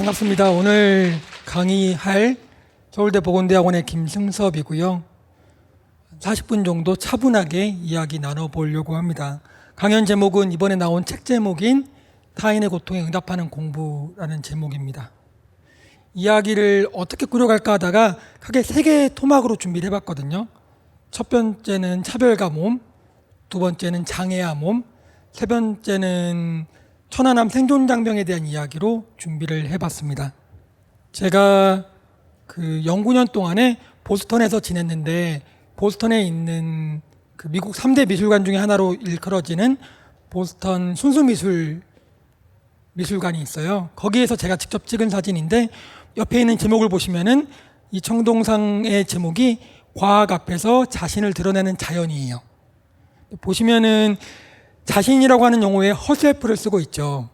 반갑습니다. 오늘 강의할 서울대 보건대학원의 김승섭이고요. 40분 정도 차분하게 이야기 나눠보려고 합니다. 강연 제목은 이번에 나온 책 제목인 타인의 고통에 응답하는 공부라는 제목입니다. 이야기를 어떻게 꾸려갈까 하다가 크게 3개의 토막으로 준비를 해봤거든요. 첫 번째는 차별과 몸, 두 번째는 장애와 몸, 세 번째는 천안함 생존장병에 대한 이야기로 준비를 해봤습니다. 제가 그 0~9년 동안에 보스턴에서 지냈는데, 보스턴에 있는 그 미국 3대 미술관 중에 하나로 일컬어지는 보스턴 미술관이 있어요. 거기에서 제가 직접 찍은 사진인데, 옆에 있는 제목을 보시면은 이 청동상의 제목이 과학 앞에서 자신을 드러내는 자연이에요. 보시면은 자신이라고 하는 용어에 허셀프를 쓰고 있죠.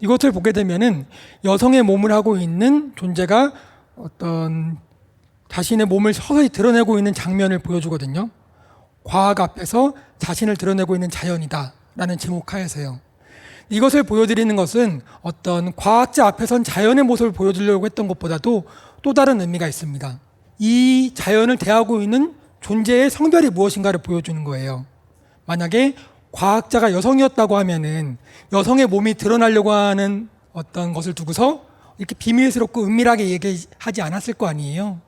이것을 보게 되면은 여성의 몸을 하고 있는 존재가 어떤 자신의 몸을 서서히 드러내고 있는 장면을 보여주거든요. 과학 앞에서 자신을 드러내고 있는 자연이다 라는 제목 하에서요. 이것을 보여드리는 것은 어떤 과학자 앞에선 자연의 모습을 보여주려고 했던 것보다도 또 다른 의미가 있습니다. 이 자연을 대하고 있는 존재의 성별이 무엇인가를 보여주는 거예요. 만약에 과학자가 여성이었다고 하면은 여성의 몸이 드러나려고 하는 어떤 것을 두고서 이렇게 비밀스럽고 은밀하게 얘기하지 않았을 거 아니에요.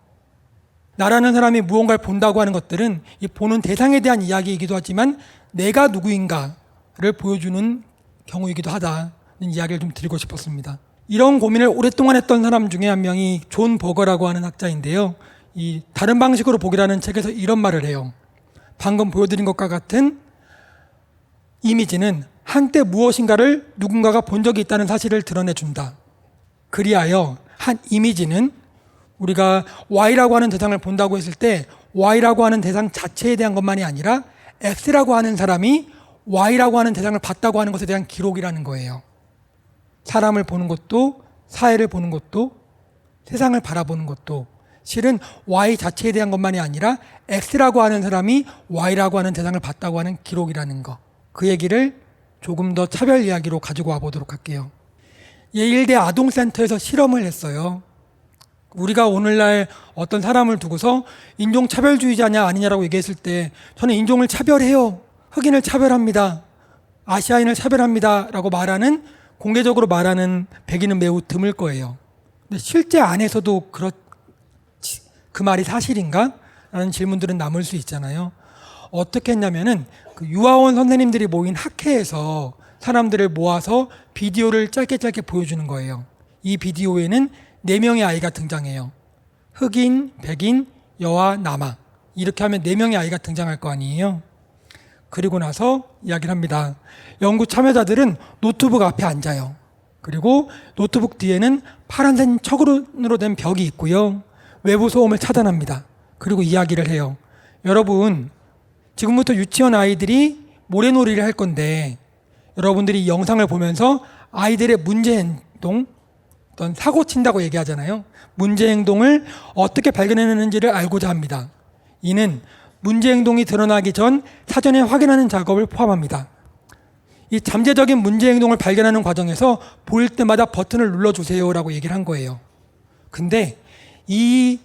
나라는 사람이 무언가를 본다고 하는 것들은 이 보는 대상에 대한 이야기이기도 하지만 내가 누구인가를 보여주는 경우이기도 하다는 이야기를 좀 드리고 싶었습니다. 이런 고민을 오랫동안 했던 사람 중에 한 명이 존 버거라고 하는 학자인데요. 이 다른 방식으로 보기라는 책에서 이런 말을 해요. 방금 보여드린 것과 같은 이미지는 한때 무엇인가를 누군가가 본 적이 있다는 사실을 드러내준다. 그리하여 한 이미지는 우리가 Y라고 하는 대상을 본다고 했을 때 Y라고 하는 대상 자체에 대한 것만이 아니라 X라고 하는 사람이 Y라고 하는 대상을 봤다고 하는 것에 대한 기록이라는 거예요. 사람을 보는 것도, 사회를 보는 것도, 세상을 바라보는 것도 실은 Y 자체에 대한 것만이 아니라 X라고 하는 사람이 Y라고 하는 대상을 봤다고 하는 기록이라는 거. 그 얘기를 조금 더 차별 이야기로 가지고 와보도록 할게요. 예일대 아동센터에서 실험을 했어요. 우리가 오늘날 어떤 사람을 두고서 인종차별주의자냐 아니냐라고 얘기했을 때 저는 인종을 차별해요. 흑인을 차별합니다. 아시아인을 차별합니다. 라고 공개적으로 말하는 백인은 매우 드물 거예요. 근데 실제 안에서도 그 말이 사실인가? 라는 질문들은 남을 수 있잖아요. 어떻게 했냐면은 그 유아원 선생님들이 모인 학회에서 사람들을 모아서 비디오를 짧게 보여주는 거예요. 이 비디오에는 4명의 아이가 등장해요. 흑인, 백인, 여아, 남아. 이렇게 하면 4명의 아이가 등장할 거 아니에요. 그리고 나서 이야기를 합니다. 연구 참여자들은 노트북 앞에 앉아요. 그리고 노트북 뒤에는 파란색 척으로 된 벽이 있고요. 외부 소음을 차단합니다. 그리고 이야기를 해요. 여러분, 지금부터 유치원 아이들이 모래놀이를 할 건데 여러분들이 이 영상을 보면서 아이들의 문제 행동, 어떤 사고 친다고 얘기하잖아요. 문제 행동을 어떻게 발견해내는지를 알고자 합니다. 이는 문제 행동이 드러나기 전 사전에 확인하는 작업을 포함합니다. 이 잠재적인 문제 행동을 발견하는 과정에서 보일 때마다 버튼을 눌러주세요라고 얘기를 한 거예요. 근데 이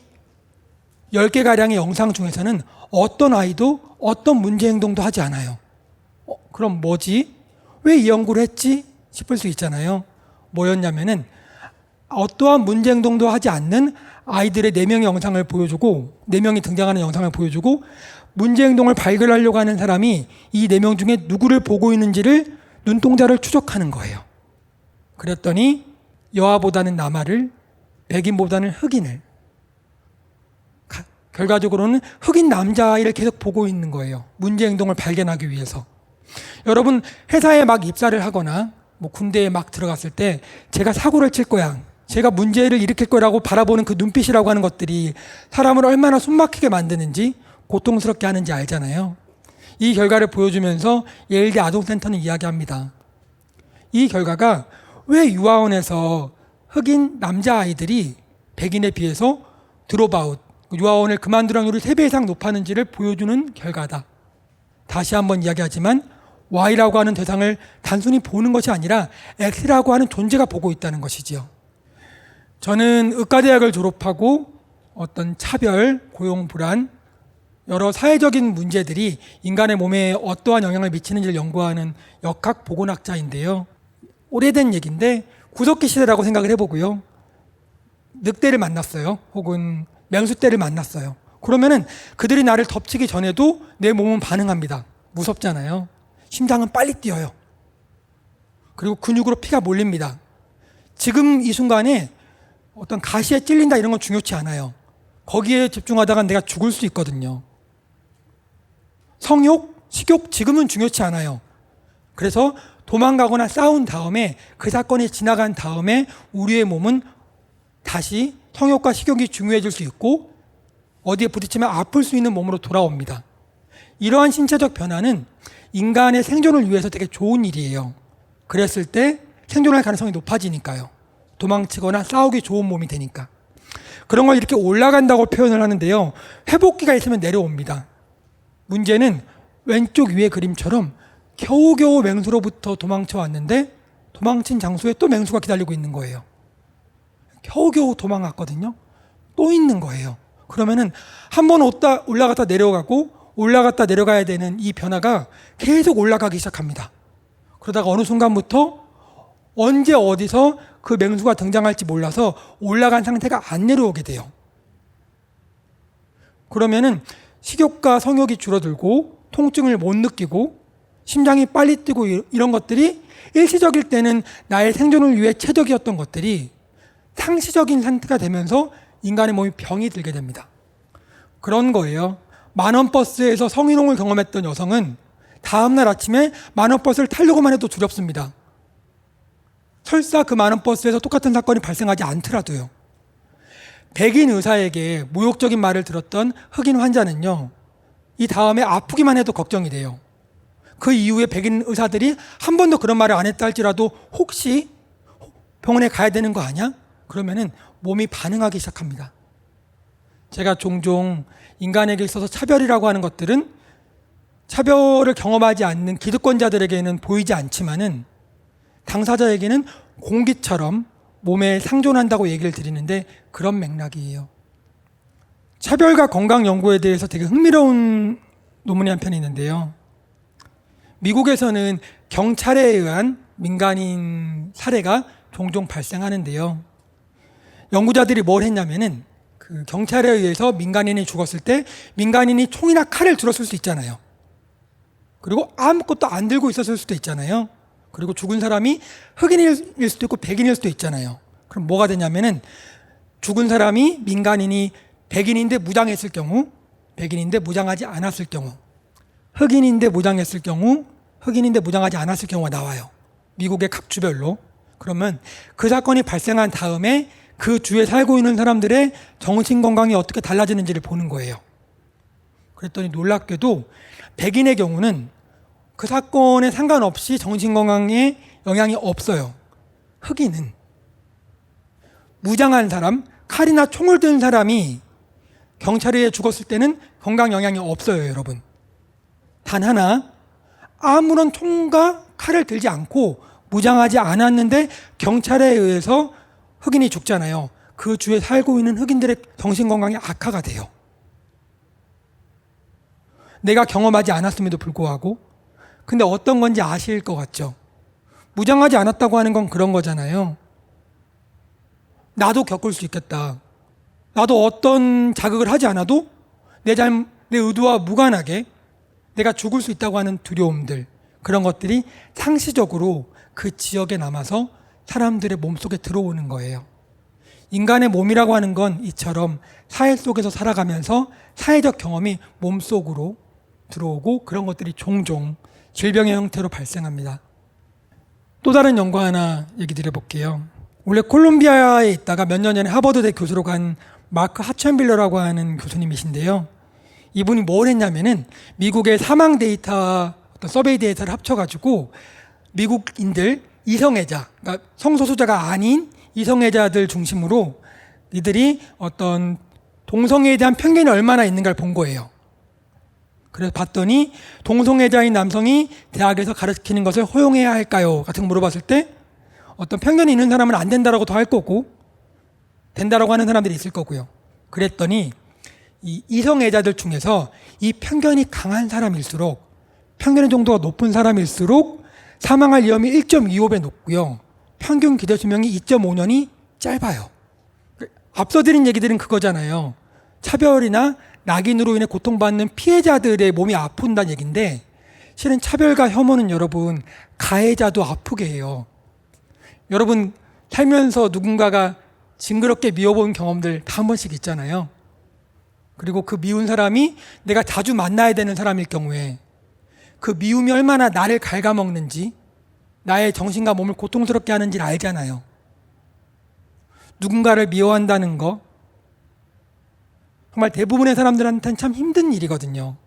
10개가량의 영상 중에서는 어떤 아이도 어떤 문제 행동도 하지 않아요. 그럼 뭐지? 왜 이 연구를 했지? 싶을 수 있잖아요. 뭐였냐면은 어떠한 문제 행동도 하지 않는 아이들의 4명의 영상을 보여주고 4명이 등장하는 영상을 보여주고 문제 행동을 발견하려고 하는 사람이 이 4명 중에 누구를 보고 있는지를 눈동자를 추적하는 거예요. 그랬더니 여아보다는 남아를, 백인보다는 흑인을, 결과적으로는 흑인 남자아이를 계속 보고 있는 거예요. 문제 행동을 발견하기 위해서. 여러분, 회사에 막 입사를 하거나 군대에 막 들어갔을 때 제가 사고를 칠 거야, 제가 문제를 일으킬 거라고 바라보는 그 눈빛이라고 하는 것들이 사람을 얼마나 숨막히게 만드는지, 고통스럽게 하는지 알잖아요. 이 결과를 보여주면서 예일대 아동센터는 이야기합니다. 이 결과가 왜 유아원에서 흑인 남자아이들이 백인에 비해서 드롭아웃, 유아원을 그만두는 확률이 3배 이상 높았는지를 보여주는 결과다. 다시 한번 이야기하지만 Y라고 하는 대상을 단순히 보는 것이 아니라 X라고 하는 존재가 보고 있다는 것이지요. 저는 의과대학을 졸업하고 어떤 차별, 고용 불안, 여러 사회적인 문제들이 인간의 몸에 어떠한 영향을 미치는지를 연구하는 역학 보건학자인데요. 오래된 얘기인데 구석기 시대라고 생각을 해보고요. 늑대를 만났어요. 혹은 맹수떼를 만났어요. 그러면은 그들이 나를 덮치기 전에도 내 몸은 반응합니다. 무섭잖아요. 심장은 빨리 뛰어요. 그리고 근육으로 피가 몰립니다. 지금 이 순간에 어떤 가시에 찔린다 이런 건 중요치 않아요. 거기에 집중하다가 내가 죽을 수 있거든요. 성욕, 식욕 지금은 중요치 않아요. 그래서 도망가거나 싸운 다음에 그 사건이 지나간 다음에 우리의 몸은 다시 성욕과 식욕이 중요해질 수 있고 어디에 부딪히면 아플 수 있는 몸으로 돌아옵니다. 이러한 신체적 변화는 인간의 생존을 위해서 되게 좋은 일이에요. 그랬을 때 생존할 가능성이 높아지니까요. 도망치거나 싸우기 좋은 몸이 되니까. 그런 걸 이렇게 올라간다고 표현을 하는데요. 회복기가 있으면 내려옵니다. 문제는 왼쪽 위의 그림처럼 겨우겨우 맹수로부터 도망쳐 왔는데 도망친 장소에 또 맹수가 기다리고 있는 거예요. 겨우겨우 도망갔거든요. 또 있는 거예요. 그러면은 한 번 올라갔다 내려가고 올라갔다 내려가야 되는 이 변화가 계속 올라가기 시작합니다. 그러다가 어느 순간부터 언제 어디서 그 맹수가 등장할지 몰라서 올라간 상태가 안 내려오게 돼요. 그러면은 식욕과 성욕이 줄어들고 통증을 못 느끼고 심장이 빨리 뛰고 이런 것들이 일시적일 때는 나의 생존을 위해 최적이었던 것들이 상시적인 상태가 되면서 인간의 몸이 병이 들게 됩니다. 그런 거예요. 만원버스에서 성희롱을 경험했던 여성은 다음날 아침에 만원버스를 타려고만 해도 두렵습니다. 설사 그 만원버스에서 똑같은 사건이 발생하지 않더라도요. 백인 의사에게 모욕적인 말을 들었던 흑인 환자는요, 이 다음에 아프기만 해도 걱정이 돼요. 그 이후에 백인 의사들이 한 번도 그런 말을 안 했다 할지라도 혹시 병원에 가야 되는 거 아니야? 그러면은 몸이 반응하기 시작합니다. 제가 종종 인간에게 있어서 차별이라고 하는 것들은 차별을 경험하지 않는 기득권자들에게는 보이지 않지만은 당사자에게는 공기처럼 몸에 상존한다고 얘기를 드리는데 그런 맥락이에요. 차별과 건강 연구에 대해서 되게 흥미로운 논문이 한 편이 있는데요. 미국에서는 경찰에 의한 민간인 사례가 종종 발생하는데요. 연구자들이 뭘 했냐면은 그 경찰에 의해서 민간인이 죽었을 때 민간인이 총이나 칼을 들었을 수 있잖아요. 그리고 아무것도 안 들고 있었을 수도 있잖아요. 그리고 죽은 사람이 흑인일 수도 있고 백인일 수도 있잖아요. 그럼 뭐가 되냐면은 죽은 사람이 민간인이 백인인데 무장했을 경우, 백인인데 무장하지 않았을 경우, 흑인인데 무장했을 경우, 흑인인데 무장하지 않았을 경우가 나와요. 미국의 각 주별로. 그러면 그 사건이 발생한 다음에 그 주에 살고 있는 사람들의 정신건강이 어떻게 달라지는지를 보는 거예요. 그랬더니 놀랍게도 백인의 경우는 그 사건에 상관없이 정신건강에 영향이 없어요. 흑인은 무장한 사람, 칼이나 총을 든 사람이 경찰에 의해 죽었을 때는 건강 영향이 없어요, 여러분. 단 하나, 아무런 총과 칼을 들지 않고 무장하지 않았는데 경찰에 의해서 흑인이 죽잖아요. 그 주에 살고 있는 흑인들의 정신건강이 악화가 돼요. 내가 경험하지 않았음에도 불구하고. 근데 어떤 건지 아실 것 같죠? 무장하지 않았다고 하는 건 그런 거잖아요. 나도 겪을 수 있겠다. 나도 어떤 자극을 하지 않아도 내 의도와 무관하게 내가 죽을 수 있다고 하는 두려움들, 그런 것들이 상시적으로 그 지역에 남아서 사람들의 몸속에 들어오는 거예요. 인간의 몸이라고 하는 건 이처럼 사회 속에서 살아가면서 사회적 경험이 몸속으로 들어오고 그런 것들이 종종 질병의 형태로 발생합니다. 또 다른 연구 하나 얘기 드려볼게요. 원래 콜롬비아에 있다가 몇 년 전에 하버드대 교수로 간 마크 하첸빌러라고 하는 교수님이신데요. 이분이 뭘 했냐면은 미국의 사망 데이터와 어떤 서베이 데이터를 합쳐가지고 미국인들 이성애자, 그러니까 성소수자가 아닌 이성애자들 중심으로 이들이 어떤 동성애에 대한 편견이 얼마나 있는가를 본 거예요. 그래서 봤더니 동성애자인 남성이 대학에서 가르치는 것을 허용해야 할까요? 같은 거 물어봤을 때 어떤 편견이 있는 사람은 안 된다라고도 할 거고 된다라고 하는 사람들이 있을 거고요. 그랬더니 이 이성애자들 중에서 이 편견이 강한 사람일수록, 편견의 정도가 높은 사람일수록 사망할 위험이 1.25배 높고요. 평균 기대 수명이 2.5년이 짧아요. 앞서 드린 얘기들은 그거잖아요. 차별이나 낙인으로 인해 고통받는 피해자들의 몸이 아픈다는 얘기인데, 실은 차별과 혐오는 여러분 가해자도 아프게 해요. 여러분 살면서 누군가가 징그럽게 미워본 경험들 다 한 번씩 있잖아요. 그리고 그 미운 사람이 내가 자주 만나야 되는 사람일 경우에 그 미움이 얼마나 나를 갉아먹는지, 나의 정신과 몸을 고통스럽게 하는지를 알잖아요. 누군가를 미워한다는 거 정말 대부분의 사람들한테는 참 힘든 일이거든요.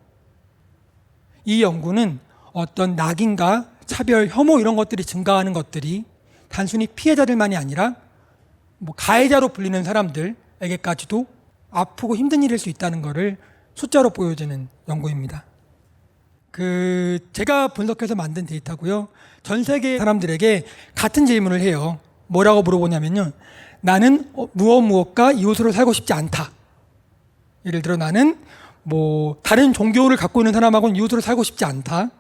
이 연구는 어떤 낙인과 차별, 혐오 이런 것들이 증가하는 것들이 단순히 피해자들만이 아니라 가해자로 불리는 사람들에게까지도 아프고 힘든 일일 수 있다는 것을 숫자로 보여주는 연구입니다. 제가 분석해서 만든 데이터고요. 전 세계 사람들에게 같은 질문을 해요. 뭐라고 물어보냐면요. 나는 무엇과 이웃으로 살고 싶지 않다. 예를 들어 나는 다른 종교를 갖고 있는 사람하고는 이웃으로 살고 싶지 않다.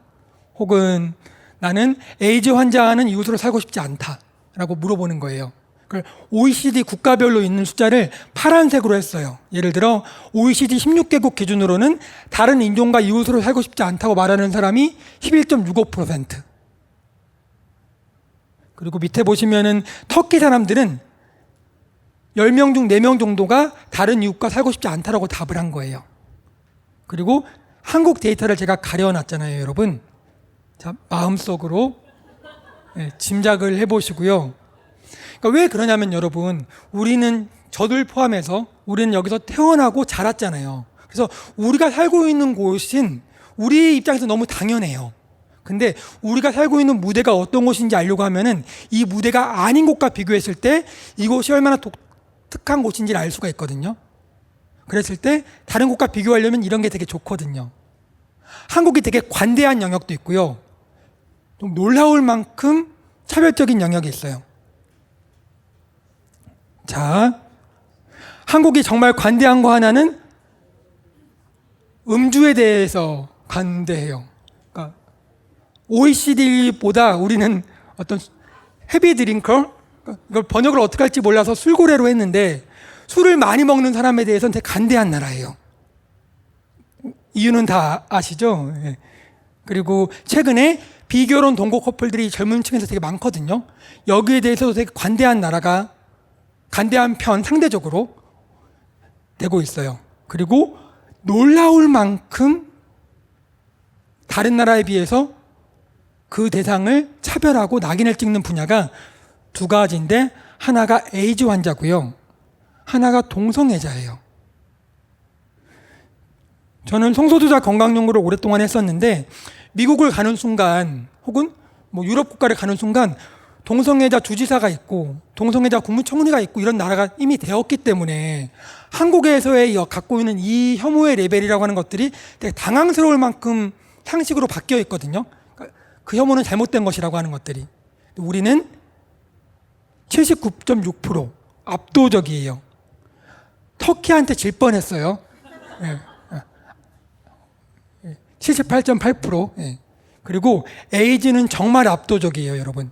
혹은 나는 에이즈 환자와는 이웃으로 살고 싶지 않다라고 물어보는 거예요. 그걸 OECD 국가별로 있는 숫자를 파란색으로 했어요. 예를 들어 OECD 16개국 기준으로는 다른 인종과 이웃으로 살고 싶지 않다고 말하는 사람이 11.65%. 그리고 밑에 보시면은 터키 사람들은 10명 중 4명 정도가 다른 이웃과 살고 싶지 않다라고 답을 한 거예요. 그리고 한국 데이터를 제가 가려놨잖아요, 여러분. 자, 마음속으로 짐작을 해보시고요. 그러니까 왜 그러냐면 여러분, 우리는 저들 포함해서 우리는 여기서 태어나고 자랐잖아요. 그래서 우리가 살고 있는 곳은 우리 입장에서 너무 당연해요. 근데 우리가 살고 있는 무대가 어떤 곳인지 알려고 하면은 이 무대가 아닌 곳과 비교했을 때 이곳이 얼마나 독특한 곳인지를 알 수가 있거든요. 그랬을 때 다른 곳과 비교하려면 이런 게 되게 좋거든요. 한국이 되게 관대한 영역도 있고요. 좀 놀라울 만큼 차별적인 영역이 있어요. 자, 한국이 정말 관대한 거 하나는 음주에 대해서 관대해요. 그러니까 OECD보다 우리는 어떤 헤비 드링커, 이걸 번역을 어떻게 할지 몰라서 술고래로 했는데 술을 많이 먹는 사람에 대해서는 되게 관대한 나라예요. 이유는 다 아시죠? 그리고 최근에 비결혼 동거 커플들이 젊은 층에서 되게 많거든요. 여기에 대해서도 되게 관대한 나라가, 관대한 편 상대적으로 되고 있어요. 그리고 놀라울 만큼 다른 나라에 비해서 그 대상을 차별하고 낙인을 찍는 분야가 두 가지인데, 하나가 에이즈 환자고요. 하나가 동성애자예요. 저는 성소수자 건강 연구를 오랫동안 했었는데 미국을 가는 순간 혹은 유럽 국가를 가는 순간 동성애자 주지사가 있고 동성애자 국무총리가 있고 이런 나라가 이미 되었기 때문에 한국에서의 갖고 있는 이 혐오의 레벨이라고 하는 것들이 되게 당황스러울 만큼 상식으로 바뀌어 있거든요. 그러니까 그 혐오는 잘못된 것이라고 하는 것들이. 우리는 79.6% 압도적이에요. 터키한테 질 뻔했어요. 78.8%. 그리고 에이즈는 정말 압도적이에요, 여러분.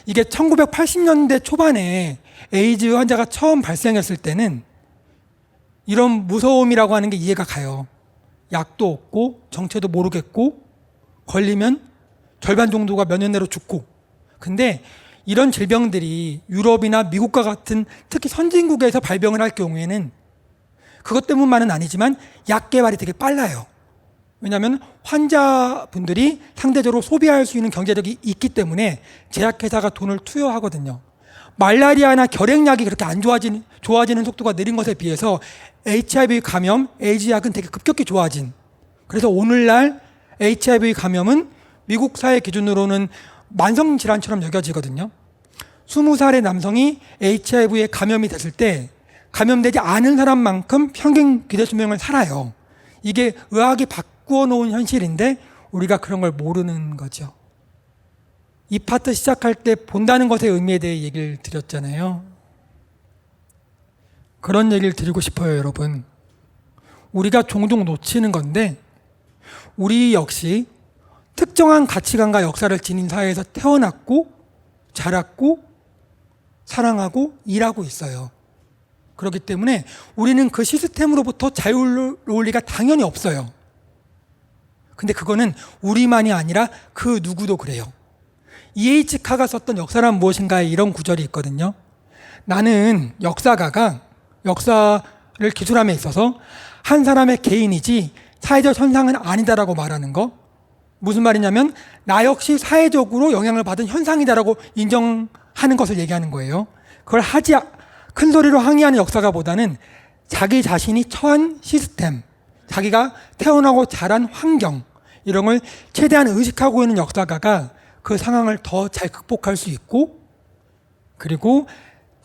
이게 1980년대 초반에 에이즈 환자가 처음 발생했을 때는 이런 무서움이라고 하는 게 이해가 가요. 약도 없고 정체도 모르겠고 걸리면 절반 정도가 몇 년 내로 죽고. 근데 이런 질병들이 유럽이나 미국과 같은 특히 선진국에서 발병을 할 경우에는 그것 때문만은 아니지만 약 개발이 되게 빨라요. 왜냐하면 환자분들이 상대적으로 소비할 수 있는 경제력이 있기 때문에 제약회사가 돈을 투여하거든요. 말라리아나 결핵약이 그렇게 안 좋아지는 속도가 느린 것에 비해서 HIV 감염, 에이즈 약은 되게 급격히 좋아진. 그래서 오늘날 HIV 감염은 미국 사회 기준으로는 만성질환처럼 여겨지거든요. 20살의 남성이 HIV에 감염이 됐을 때 감염되지 않은 사람만큼 평균 기대 수명을 살아요. 이게 의학이 바꾸어 놓은 현실인데 우리가 그런 걸 모르는 거죠. 이 파트 시작할 때 본다는 것의 의미에 대해 얘기를 드렸잖아요. 그런 얘기를 드리고 싶어요, 여러분. 우리가 종종 놓치는 건데 우리 역시 특정한 가치관과 역사를 지닌 사회에서 태어났고 자랐고 사랑하고 일하고 있어요. 그렇기 때문에 우리는 그 시스템으로부터 자유로울 리가 당연히 없어요. 근데 그거는 우리만이 아니라 그 누구도 그래요. E.H. 카가 썼던 역사란 무엇인가에 이런 구절이 있거든요. 나는 역사가가 역사를 기술함에 있어서 한 사람의 개인이지 사회적 현상은 아니다라고 말하는 거. 무슨 말이냐면 나 역시 사회적으로 영향을 받은 현상이다라고 인정하는 것을 얘기하는 거예요. 그걸 큰 소리로 항의하는 역사가보다는 자기 자신이 처한 시스템, 자기가 태어나고 자란 환경 이런 걸 최대한 의식하고 있는 역사가가 그 상황을 더 잘 극복할 수 있고, 그리고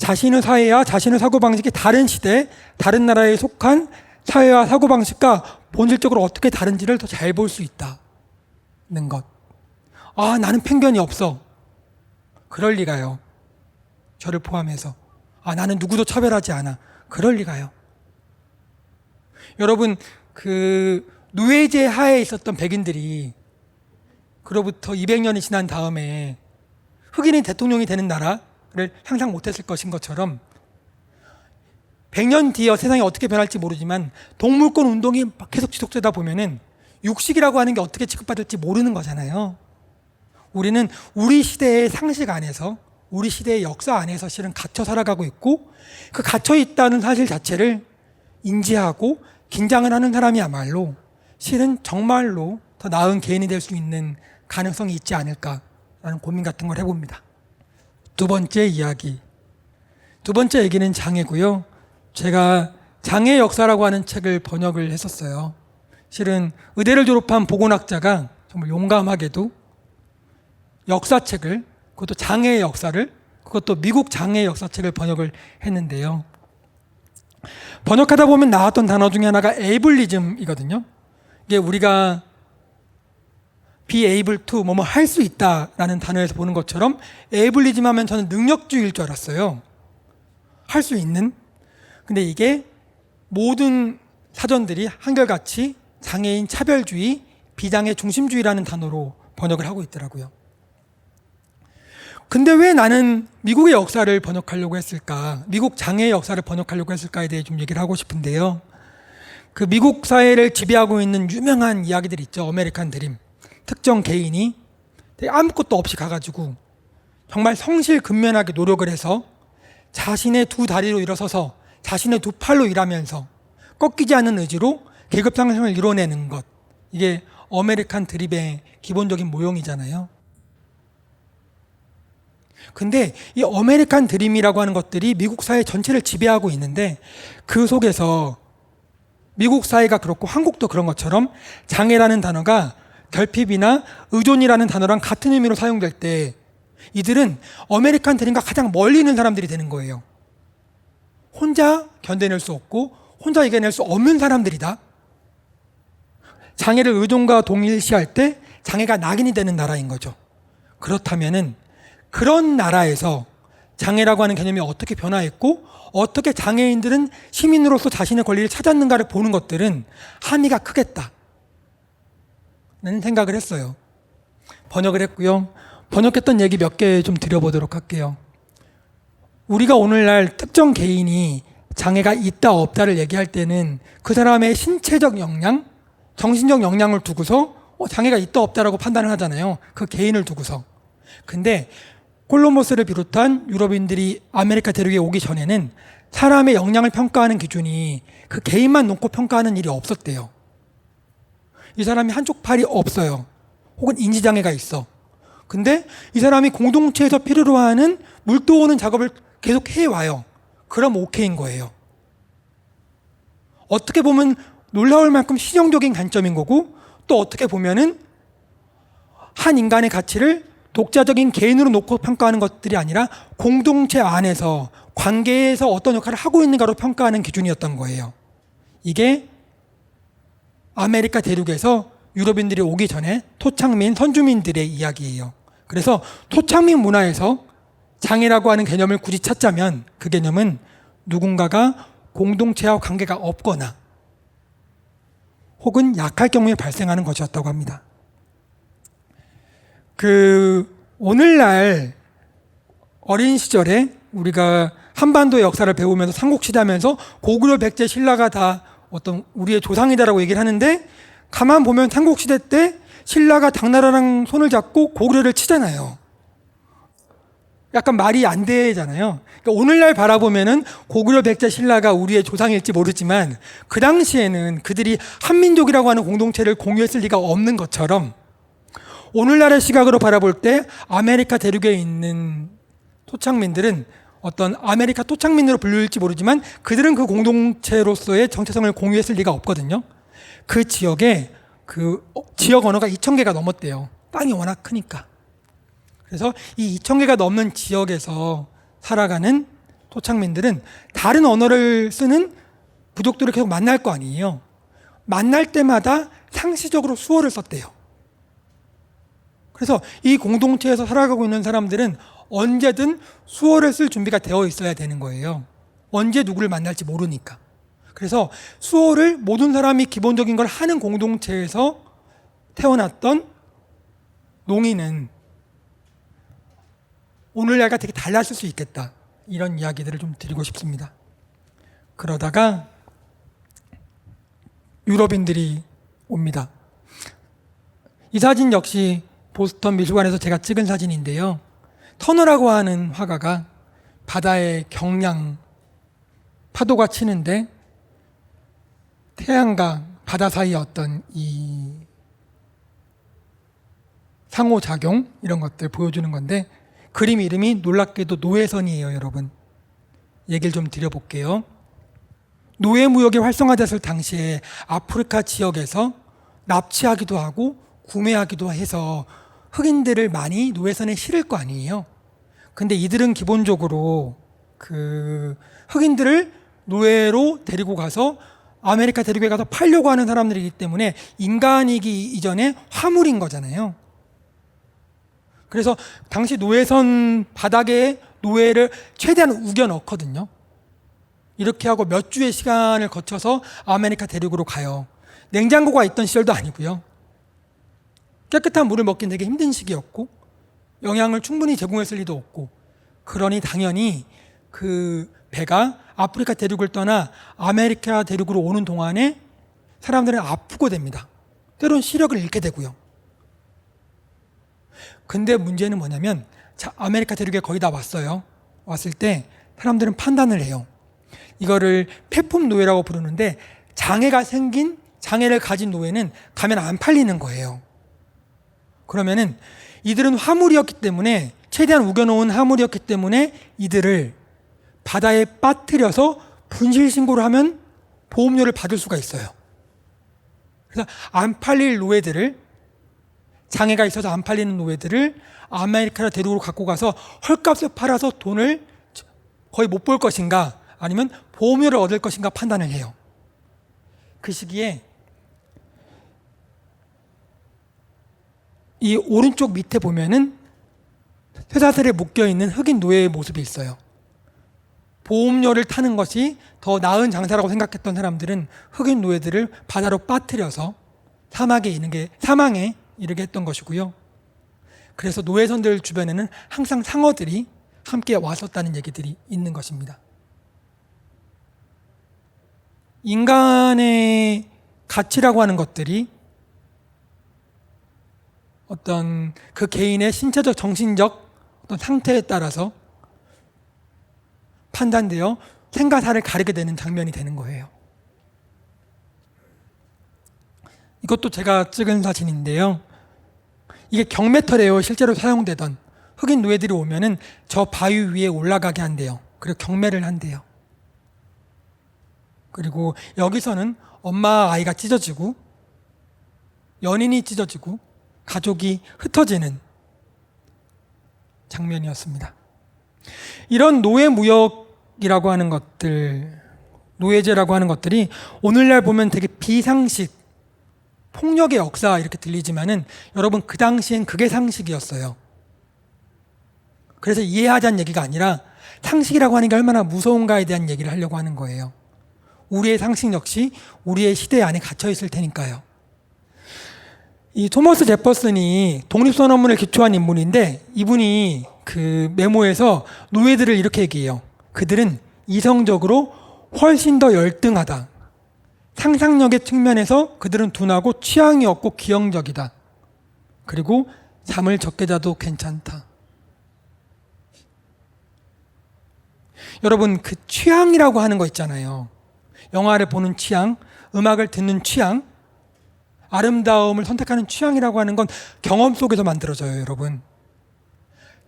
자신의 사회와 자신의 사고방식이 다른 시대, 다른 나라에 속한 사회와 사고방식과 본질적으로 어떻게 다른지를 더 잘 볼 수 있다는 것. 아, 나는 편견이 없어. 그럴 리가요. 저를 포함해서. 아, 나는 누구도 차별하지 않아. 그럴 리가요. 여러분, 그 노예제 하에 있었던 백인들이 그로부터 200년이 지난 다음에 흑인이 대통령이 되는 나라를 상상 못했을 것인 것처럼 100년 뒤에 세상이 어떻게 변할지 모르지만 동물권 운동이 계속 지속되다 보면은 육식이라고 하는 게 어떻게 취급받을지 모르는 거잖아요. 우리는 우리 시대의 상식 안에서, 우리 시대의 역사 안에서 실은 갇혀 살아가고 있고, 그 갇혀 있다는 사실 자체를 인지하고 긴장을 하는 사람이야말로 실은 정말로 더 나은 개인이 될 수 있는 가능성이 있지 않을까라는 고민 같은 걸 해봅니다. 두 번째 이야기. 두 번째 얘기는 장애고요. 제가 장애 역사라고 하는 책을 번역을 했었어요. 실은 의대를 졸업한 보건학자가 정말 용감하게도 역사책을, 그것도 장애의 역사를, 그것도 미국 장애의 역사책을 번역을 했는데요. 번역하다 보면 나왔던 단어 중에 하나가 ableism이거든요. 이게 우리가 be able to 뭐뭐 할 수 있다라는 단어에서 보는 것처럼 ableism 하면 저는 능력주의일 줄 알았어요. 할 수 있는. 근데 이게 모든 사전들이 한결같이 장애인 차별주의, 비장애 중심주의라는 단어로 번역을 하고 있더라고요. 근데 왜 나는 미국의 역사를 번역하려고 했을까? 미국 장애의 역사를 번역하려고 했을까에 대해 좀 얘기를 하고 싶은데요. 그 미국 사회를 지배하고 있는 유명한 이야기들 있죠. 아메리칸 드림. 특정 개인이 아무것도 없이 가가지고 정말 성실근면하게 노력을 해서 자신의 두 다리로 일어서서 자신의 두 팔로 일하면서 꺾이지 않는 의지로 계급 상승을 이뤄내는 것. 이게 아메리칸 드림의 기본적인 모형이잖아요. 근데 이 아메리칸 드림이라고 하는 것들이 미국 사회 전체를 지배하고 있는데 그 속에서 미국 사회가 그렇고 한국도 그런 것처럼 장애라는 단어가 결핍이나 의존이라는 단어랑 같은 의미로 사용될 때 이들은 아메리칸 드림과 가장 멀리 있는 사람들이 되는 거예요. 혼자 견뎌낼 수 없고 혼자 이겨낼 수 없는 사람들이다. 장애를 의존과 동일시할 때 장애가 낙인이 되는 나라인 거죠. 그렇다면은 그런 나라에서 장애라고 하는 개념이 어떻게 변화했고 어떻게 장애인들은 시민으로서 자신의 권리를 찾았는가를 보는 것들은 함의가 크겠다 라는 생각을 했어요. 번역을 했고요. 번역했던 얘기 몇 개 좀 드려보도록 할게요. 우리가 오늘날 특정 개인이 장애가 있다 없다를 얘기할 때는 그 사람의 신체적 역량, 정신적 역량을 두고서 장애가 있다 없다라고 판단을 하잖아요. 그 개인을 두고서. 근데 콜럼버스를 비롯한 유럽인들이 아메리카 대륙에 오기 전에는 사람의 역량을 평가하는 기준이 그 개인만 놓고 평가하는 일이 없었대요. 이 사람이 한쪽 팔이 없어요. 혹은 인지장애가 있어. 근데 이 사람이 공동체에서 필요로 하는 물 떠오는 작업을 계속 해와요. 그럼 오케이인 거예요. 어떻게 보면 놀라울 만큼 실용적인 관점인 거고, 또 어떻게 보면은 한 인간의 가치를 독자적인 개인으로 놓고 평가하는 것들이 아니라 공동체 안에서 관계에서 어떤 역할을 하고 있는가로 평가하는 기준이었던 거예요. 이게 아메리카 대륙에서 유럽인들이 오기 전에 토착민, 선주민들의 이야기예요. 그래서 토착민 문화에서 장애라고 하는 개념을 굳이 찾자면 그 개념은 누군가가 공동체와 관계가 없거나 혹은 약할 경우에 발생하는 것이었다고 합니다. 오늘날 어린 시절에 우리가 한반도의 역사를 배우면서 삼국시대 하면서 고구려 백제 신라가 다 어떤 우리의 조상이다라고 얘기를 하는데, 가만 보면 삼국시대 때 신라가 당나라랑 손을 잡고 고구려를 치잖아요. 약간 말이 안 되잖아요. 그러니까 오늘날 바라보면은 고구려 백제 신라가 우리의 조상일지 모르지만 그 당시에는 그들이 한민족이라고 하는 공동체를 공유했을 리가 없는 것처럼, 오늘날의 시각으로 바라볼 때 아메리카 대륙에 있는 토착민들은 어떤 아메리카 토착민으로 불릴지 모르지만 그들은 그 공동체로서의 정체성을 공유했을 리가 없거든요. 그 지역에 지역 언어가 2,000개가 넘었대요. 땅이 워낙 크니까. 그래서 이 2,000개가 넘는 지역에서 살아가는 토착민들은 다른 언어를 쓰는 부족들을 계속 만날 거 아니에요. 만날 때마다 상시적으로 수어를 썼대요. 그래서 이 공동체에서 살아가고 있는 사람들은 언제든 수어를 쓸 준비가 되어 있어야 되는 거예요. 언제 누구를 만날지 모르니까. 그래서 수어를 모든 사람이 기본적인 걸 하는 공동체에서 태어났던 농인은 오늘날과 되게 달랐을 수 있겠다, 이런 이야기들을 좀 드리고 싶습니다. 그러다가 유럽인들이 옵니다. 이 사진 역시 보스턴 미술관에서 제가 찍은 사진인데요. 터너라고 하는 화가가 바다의 경량 파도가 치는데 태양과 바다 사이의 어떤 이 상호작용, 이런 것들 보여주는 건데, 그림 이름이 놀랍게도 노예선이에요. 여러분, 얘기를 좀 드려볼게요. 노예무역이 활성화됐을 당시에 아프리카 지역에서 납치하기도 하고 구매하기도 해서 흑인들을 많이 노예선에 실을 거 아니에요. 근데 이들은 기본적으로 흑인들을 노예로 데리고 가서 아메리카 대륙에 가서 팔려고 하는 사람들이기 때문에 인간이기 이전에 화물인 거잖아요. 그래서 당시 노예선 바닥에 노예를 최대한 우겨 넣거든요. 이렇게 하고 몇 주의 시간을 거쳐서 아메리카 대륙으로 가요. 냉장고가 있던 시절도 아니고요. 깨끗한 물을 먹긴 되게 힘든 시기였고 영양을 충분히 제공했을 리도 없고, 그러니 당연히 그 배가 아프리카 대륙을 떠나 아메리카 대륙으로 오는 동안에 사람들은 아프고 됩니다. 때론 시력을 잃게 되고요. 근데 문제는 뭐냐면, 아메리카 대륙에 거의 다 왔어요. 왔을 때 사람들은 판단을 해요. 이거를 폐품 노예라고 부르는데, 장애를 가진 노예는 가면 안 팔리는 거예요. 그러면은 이들은 화물이었기 때문에, 최대한 우겨놓은 화물이었기 때문에 이들을 바다에 빠뜨려서 분실 신고를 하면 보험료를 받을 수가 있어요. 그래서 안 팔릴 노예들을, 장애가 있어서 안 팔리는 노예들을 아메리카 대륙으로 갖고 가서 헐값에 팔아서 돈을 거의 못 벌 것인가, 아니면 보험료를 얻을 것인가 판단을 해요. 그 시기에 이 오른쪽 밑에 보면은 쇠사슬에 묶여있는 흑인 노예의 모습이 있어요. 보험료를 타는 것이 더 나은 장사라고 생각했던 사람들은 흑인 노예들을 바다로 빠뜨려서 사망에 이르게 했던 것이고요. 그래서 노예선들 주변에는 항상 상어들이 함께 왔었다는 얘기들이 있는 것입니다. 인간의 가치라고 하는 것들이 어떤 그 개인의 신체적, 정신적 어떤 상태에 따라서 판단되어 생과 사를 가르게 되는 장면이 되는 거예요. 이것도 제가 찍은 사진인데요. 이게 경매터래요. 실제로 사용되던. 흑인 노예들이 오면은 저 바위 위에 올라가게 한대요. 그리고 경매를 한대요. 그리고 여기서는 엄마 아이가 찢어지고 연인이 찢어지고 가족이 흩어지는 장면이었습니다. 이런 노예무역이라고 하는 것들, 노예제라고 하는 것들이 오늘날 보면 되게 비상식, 폭력의 역사 이렇게 들리지만은 여러분, 그 당시엔 그게 상식이었어요. 그래서 이해하자는 얘기가 아니라 상식이라고 하는 게 얼마나 무서운가에 대한 얘기를 하려고 하는 거예요. 우리의 상식 역시 우리의 시대 안에 갇혀 있을 테니까요. 이 토머스 제퍼슨이 독립선언문을 기초한 인물인데, 이분이 그 메모에서 노예들을 이렇게 얘기해요. 그들은 이성적으로 훨씬 더 열등하다. 상상력의 측면에서 그들은 둔하고 취향이 없고 기형적이다. 그리고 잠을 적게 자도 괜찮다. 여러분, 그 취향이라고 하는 거 있잖아요. 영화를 보는 취향, 음악을 듣는 취향, 아름다움을 선택하는 취향이라고 하는 건 경험 속에서 만들어져요, 여러분.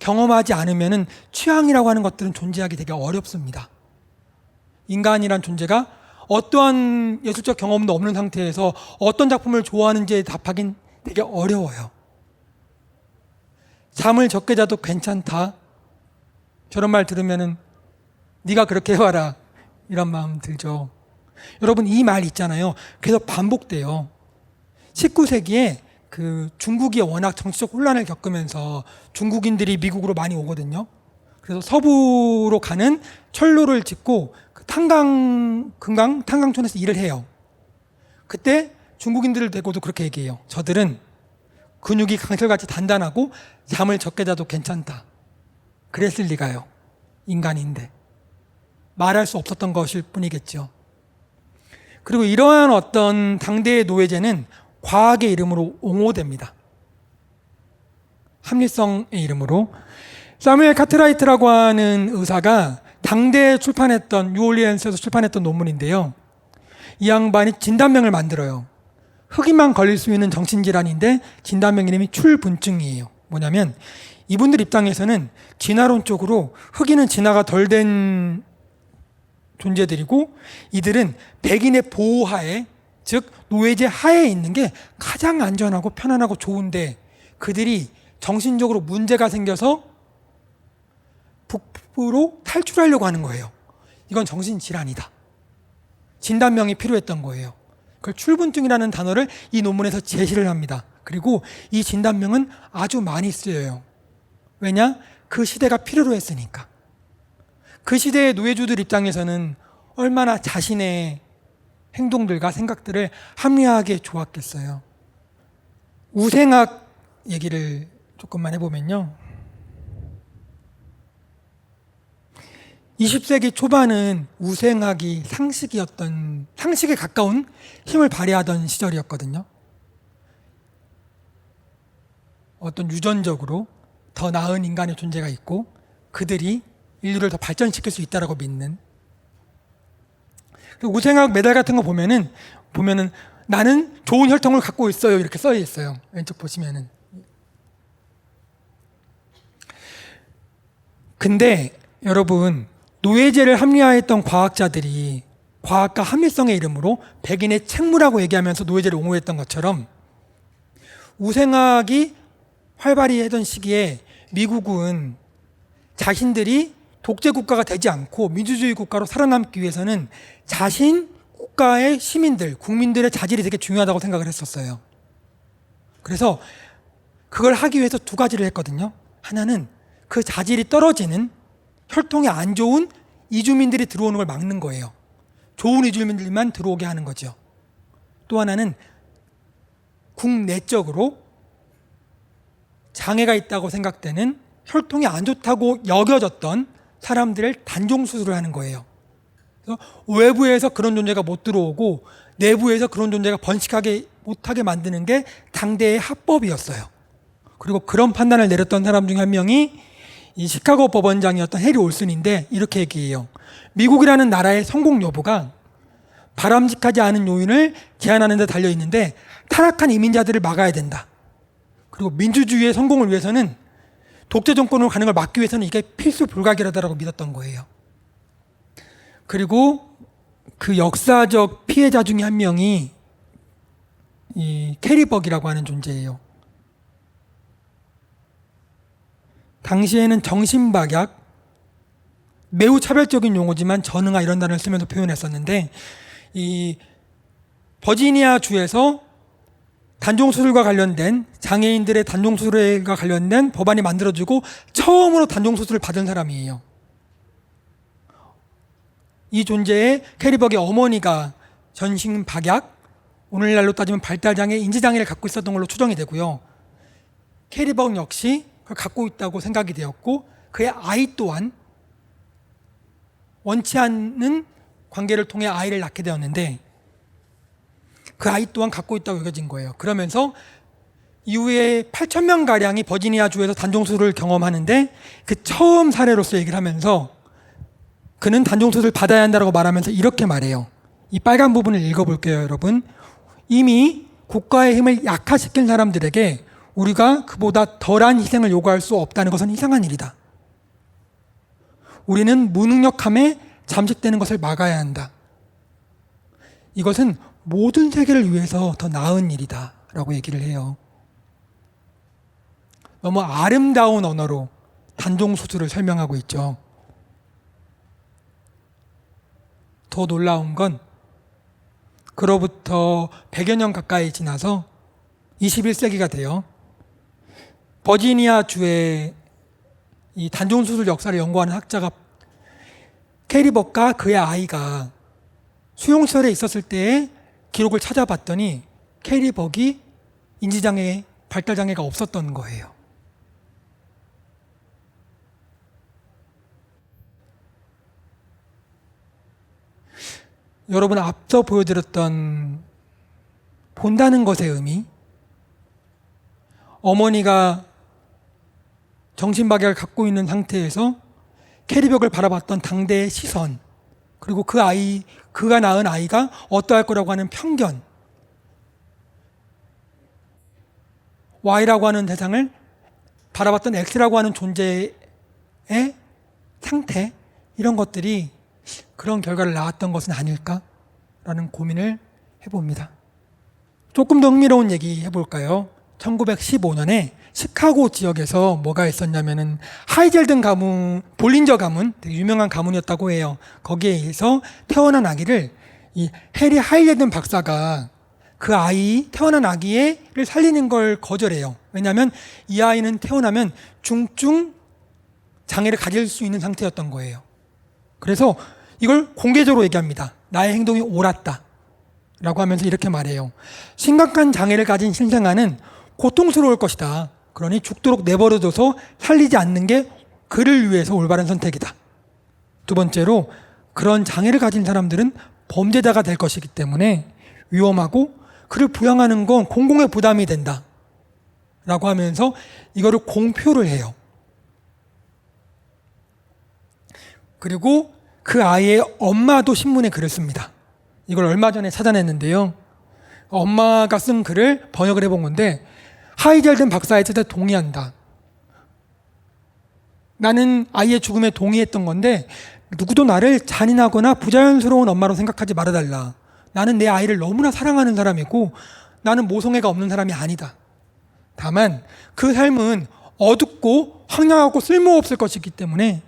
경험하지 않으면은 취향이라고 하는 것들은 존재하기 되게 어렵습니다. 인간이란 존재가 어떠한 예술적 경험도 없는 상태에서 어떤 작품을 좋아하는지에 답하긴 되게 어려워요. 잠을 적게 자도 괜찮다. 저런 말 들으면은 네가 그렇게 해와라, 이런 마음 들죠. 여러분, 이 말 있잖아요. 계속 반복돼요. 19세기에 그 중국이 워낙 정치적 혼란을 겪으면서 중국인들이 미국으로 많이 오거든요. 그래서 서부로 가는 철로를 짓고 그 탄강촌에서 일을 해요. 그때 중국인들을 대고도 그렇게 얘기해요. 저들은 근육이 강철같이 단단하고 잠을 적게 자도 괜찮다. 그랬을 리가요. 인간인데. 말할 수 없었던 것일 뿐이겠죠. 그리고 이러한 어떤 당대의 노예제는 과학의 이름으로 옹호됩니다. 합리성의 이름으로. 사무엘 카트라이트라고 하는 의사가 당대에 출판했던, 뉴올리언스에서 출판했던 논문인데요. 이 양반이 진단명을 만들어요. 흑인만 걸릴 수 있는 정신질환인데 진단명 이름이 출분증이에요. 뭐냐면 이분들 입장에서는 진화론적으로 흑인은 진화가 덜 된 존재들이고, 이들은 백인의 보호하에, 즉 노예제 하에 있는 게 가장 안전하고 편안하고 좋은데, 그들이 정신적으로 문제가 생겨서 북부로 탈출하려고 하는 거예요. 이건 정신질환이다. 진단명이 필요했던 거예요. 그걸 출분증이라는 단어를 이 논문에서 제시를 합니다. 그리고 이 진단명은 아주 많이 쓰여요. 왜냐? 그 시대가 필요로 했으니까. 그 시대의 노예주들 입장에서는 얼마나 자신의 행동들과 생각들을 합리화하기에 좋았겠어요. 우생학 얘기를 조금만 해보면요. 20세기 초반은 우생학이 상식에 가까운 힘을 발휘하던 시절이었거든요. 어떤 유전적으로 더 나은 인간의 존재가 있고 그들이 인류를 더 발전시킬 수 있다라고 믿는. 우생학 메달 같은 거 보면은 나는 좋은 혈통을 갖고 있어요, 이렇게 써 있어요. 왼쪽 보시면은. 근데 여러분, 노예제를 합리화했던 과학자들이 과학과 합리성의 이름으로 백인의 책무라고 얘기하면서 노예제를 옹호했던 것처럼, 우생학이 활발히 하던 시기에 미국은 자신들이 독재 국가가 되지 않고 민주주의 국가로 살아남기 위해서는 자신 국가의 시민들, 국민들의 자질이 되게 중요하다고 생각을 했었어요. 그래서 그걸 하기 위해서 두 가지를 했거든요. 하나는 그 자질이 떨어지는, 혈통이 안 좋은 이주민들이 들어오는 걸 막는 거예요. 좋은 이주민들만 들어오게 하는 거죠. 또 하나는 국내적으로 장애가 있다고 생각되는, 혈통이 안 좋다고 여겨졌던 사람들을 단종 수술을 하는 거예요. 그래서 외부에서 그런 존재가 못 들어오고 내부에서 그런 존재가 번식하게 못하게 만드는 게 당대의 합법이었어요. 그리고 그런 판단을 내렸던 사람 중에 한 명이 이 시카고 법원장이었던 해리 올슨인데, 이렇게 얘기해요. 미국이라는 나라의 성공 여부가 바람직하지 않은 요인을 제한하는 데 달려 있는데 타락한 이민자들을 막아야 된다. 그리고 민주주의의 성공을 위해서는, 독재 정권으로 가는 걸 막기 위해서는 이게 필수 불가결하다라고 믿었던 거예요. 그리고 그 역사적 피해자 중에 한 명이 이 캐리벅이라고 하는 존재예요. 당시에는 정신박약, 매우 차별적인 용어지만 전응아 이런 단어를 쓰면서 표현했었는데, 이 버지니아 주에서 단종수술과 관련된, 장애인들의 단종수술과 관련된 법안이 만들어지고 처음으로 단종수술을 받은 사람이에요. 이 존재에 캐리벅의 어머니가 전신 박약, 오늘날로 따지면 발달장애, 인지장애를 갖고 있었던 걸로 추정이 되고요. 캐리벅 역시 그걸 갖고 있다고 생각이 되었고 그의 아이 또한 원치 않는 관계를 통해 아이를 낳게 되었는데 그 아이 또한 갖고 있다고 여겨진 거예요. 그러면서 이후에 8,000명가량이 버지니아주에서 단종수술을 경험하는데 그 처음 사례로서 얘기를 하면서 그는 단종수술을 받아야 한다고 말하면서 이렇게 말해요. 이 빨간 부분을 읽어볼게요, 여러분. 이미 국가의 힘을 약화시킨 사람들에게 우리가 그보다 덜한 희생을 요구할 수 없다는 것은 이상한 일이다. 우리는 무능력함에 잠식되는 것을 막아야 한다. 이것은 모든 세계를 위해서 더 나은 일이다 라고 얘기를 해요. 너무 아름다운 언어로 단종수술을 설명하고 있죠. 더 놀라운 건 그로부터 100여 년 가까이 지나서 21세기가 돼요. 버지니아 주의 이 단종수술 역사를 연구하는 학자가 캐리벅과 그의 아이가 수용시설에 있었을 때의 기록을 찾아봤더니 캐리벅이 인지장애, 발달장애가 없었던 거예요. 여러분 앞서 보여드렸던 본다는 것의 의미, 어머니가 정신박약을 갖고 있는 상태에서 캐리벅을 바라봤던 당대의 시선, 그리고 그 아이, 그가 낳은 아이가 어떠할 거라고 하는 편견, Y라고 하는 대상을 바라봤던 X라고 하는 존재의 상태, 이런 것들이 그런 결과를 낳았던 것은 아닐까라는 고민을 해봅니다. 조금 더 흥미로운 얘기 해볼까요? 1915년에 시카고 지역에서 뭐가 있었냐면은 하이젤든 가문, 볼린저 가문, 되게 유명한 가문이었다고 해요. 거기에서 태어난 아기를 이 해리 하이젤든 박사가 그 아이, 태어난 아기를 살리는 걸 거절해요. 왜냐하면 이 아이는 태어나면 중증 장애를 가질 수 있는 상태였던 거예요. 그래서 이걸 공개적으로 얘기합니다. 나의 행동이 옳았다 라고 하면서 이렇게 말해요. 심각한 장애를 가진 신생아는 고통스러울 것이다. 그러니 죽도록 내버려둬서 살리지 않는 게 그를 위해서 올바른 선택이다. 두 번째로, 그런 장애를 가진 사람들은 범죄자가 될 것이기 때문에 위험하고 그를 부양하는 건 공공의 부담이 된다 라고 하면서 이거를 공표를 해요. 그리고 그 아이의 엄마도 신문에 글을 씁니다. 이걸 얼마 전에 찾아냈는데요. 엄마가 쓴 글을 번역을 해본 건데, 하이젤든 박사의 뜻에 동의한다. 나는 아이의 죽음에 동의했던 건데 누구도 나를 잔인하거나 부자연스러운 엄마로 생각하지 말아달라. 나는 내 아이를 너무나 사랑하는 사람이고 나는 모성애가 없는 사람이 아니다. 다만 그 삶은 어둡고 황량하고 쓸모없을 것이기 때문에,